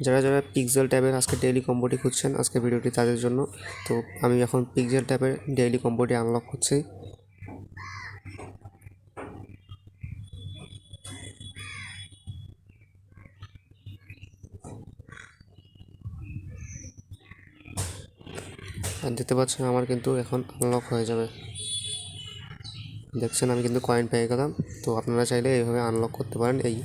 যারা যারা পিক্সেল ট্যাবের আজকে ডেইলি কম্বোটি খুঁজছেন, আজকে ভিডিওটি তাদের জন্য। তো আমি এখন পিক্সেল ট্যাবের ডেইলি কম্বোটি আনলক করছি। আর দেখতে পাচ্ছেন আমার কিন্তু এখন আনলক হয়ে যাবে। দেখছেন আমি কিন্তু কয়েন পেয়ে গেলাম। তো আপনারা চাইলে এইভাবে আনলক করতে পারেন এই